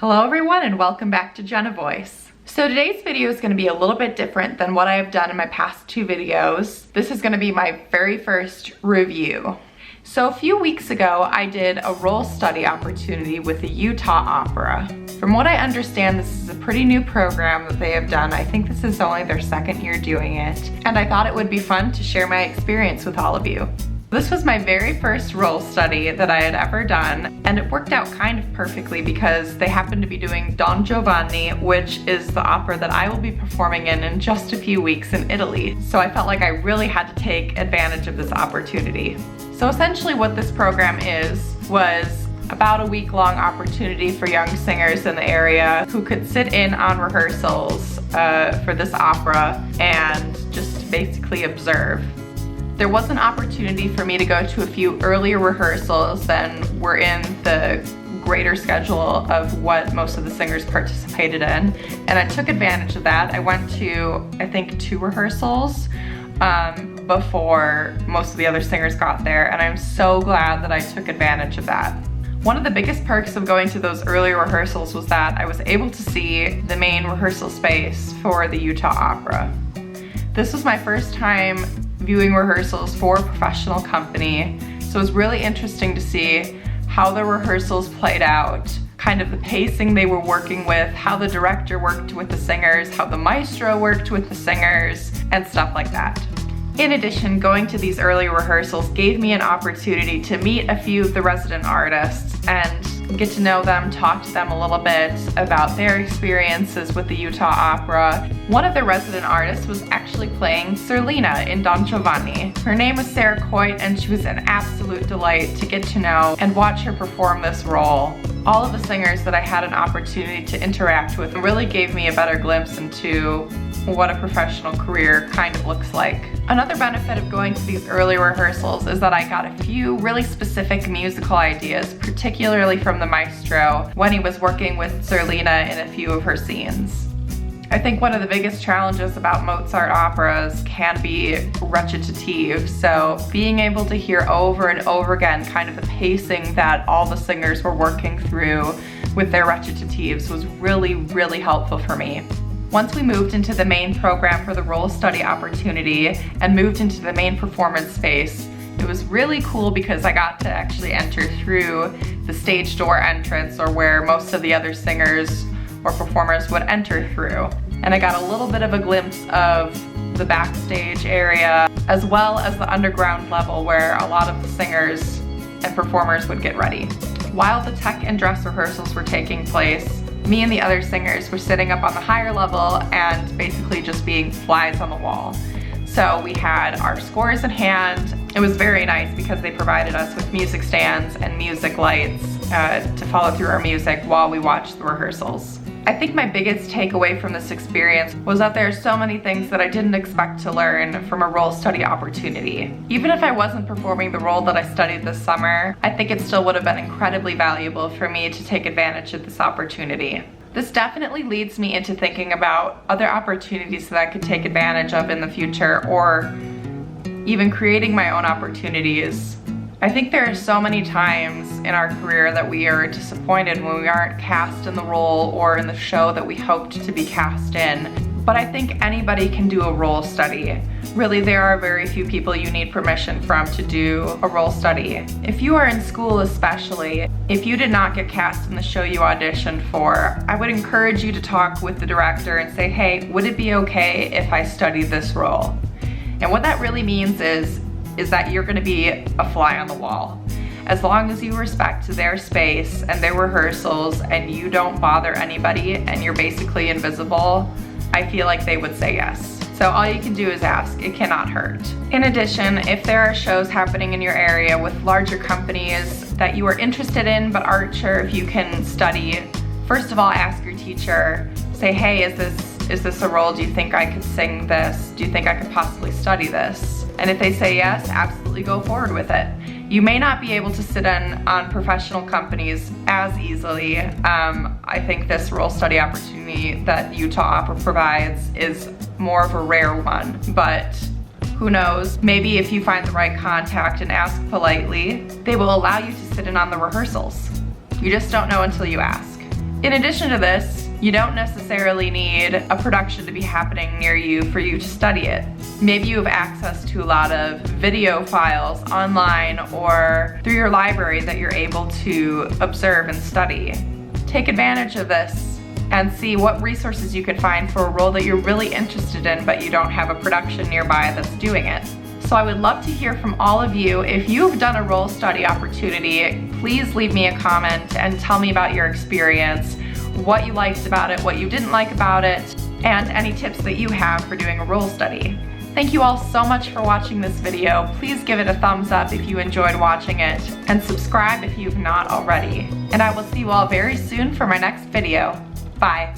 Hello everyone and welcome back to Jenna Voice. So today's video is going to be a little bit different than what I have done in my past two videos. This is going to be my very first review. So a few weeks ago I did a role study opportunity with the Utah Opera. From what I understand, this is a pretty new program that they have done. I think this is only their second year doing it, and I thought it would be fun to share my experience with all of you. This was my very first role study that I had ever done, and it worked out kind of perfectly because they happened to be doing Don Giovanni, which is the opera that I will be performing in just a few weeks in Italy. So I felt like I really had to take advantage of this opportunity. So essentially what this program was about a week-long opportunity for young singers in the area who could sit in on rehearsals for this opera and just basically observe. There was an opportunity for me to go to a few earlier rehearsals than were in the greater schedule of what most of the singers participated in, and I took advantage of that. I went to, I think, 2 rehearsals before most of the other singers got there, and I'm so glad that I took advantage of that. One of the biggest perks of going to those earlier rehearsals was that I was able to see the main rehearsal space for the Utah Opera. This was my first time viewing rehearsals for a professional company, so it was really interesting to see how the rehearsals played out, kind of the pacing they were working with, how the director worked with the singers, how the maestro worked with the singers, and stuff like that. In addition, going to these early rehearsals gave me an opportunity to meet a few of the resident artists and get to know them, talk to them a little bit about their experiences with the Utah Opera. One of the resident artists was actually playing Elena in Don Giovanni. Her name was Sarah Coit, and she was an absolute delight to get to know and watch her perform this role. All of the singers that I had an opportunity to interact with really gave me a better glimpse into what a professional career kind of looks like. Another benefit of going to these early rehearsals is that I got a few really specific musical ideas, particularly from the maestro when he was working with Elena in a few of her scenes. I think one of the biggest challenges about Mozart operas can be recitative, so being able to hear over and over again kind of the pacing that all the singers were working through with their recitatives was really, really helpful for me. Once we moved into the main program for the role study opportunity and moved into the main performance space, it was really cool because I got to actually enter through the stage door entrance, or where most of the other singers or performers would enter through. And I got a little bit of a glimpse of the backstage area, as well as the underground level where a lot of the singers and performers would get ready. While the tech and dress rehearsals were taking place, me and the other singers were sitting up on the higher level and basically just being flies on the wall. So we had our scores in hand. It was very nice because they provided us with music stands and music lights to follow through our music while we watched the rehearsals. I think my biggest takeaway from this experience was that there are so many things that I didn't expect to learn from a role study opportunity. Even if I wasn't performing the role that I studied this summer, I think it still would have been incredibly valuable for me to take advantage of this opportunity. This definitely leads me into thinking about other opportunities that I could take advantage of in the future, or even creating my own opportunities. I think there are so many times in our career that we are disappointed when we aren't cast in the role or in the show that we hoped to be cast in. But I think anybody can do a role study. Really, there are very few people you need permission from to do a role study. If you are in school especially, if you did not get cast in the show you auditioned for, I would encourage you to talk with the director and say, hey, would it be okay if I studied this role? And what that really means is that you're gonna be a fly on the wall. As long as you respect their space and their rehearsals and you don't bother anybody and you're basically invisible, I feel like they would say yes. So all you can do is ask. It cannot hurt. In addition, if there are shows happening in your area with larger companies that you are interested in but aren't sure if you can study, first of all, ask your teacher. Say, hey, is this a role? Do you think I could sing this? Do you think I could possibly study this? And if they say yes, absolutely go forward with it. You may not be able to sit in on professional companies as easily. I think this role study opportunity that Utah Opera provides is more of a rare one, but who knows, maybe if you find the right contact and ask politely, they will allow you to sit in on the rehearsals. You just don't know until you ask. In addition to this, you don't necessarily need a production to be happening near you for you to study it. Maybe you have access to a lot of video files online or through your library that you're able to observe and study. Take advantage of this and see what resources you could find for a role that you're really interested in but you don't have a production nearby that's doing it. So I would love to hear from all of you. If you've done a role study opportunity, please leave me a comment and tell me about your experience, what you liked about it, what you didn't like about it, and any tips that you have for doing a role study. Thank you all so much for watching this video. Please give it a thumbs up if you enjoyed watching it, and subscribe if you've not already. And I will see you all very soon for my next video. Bye.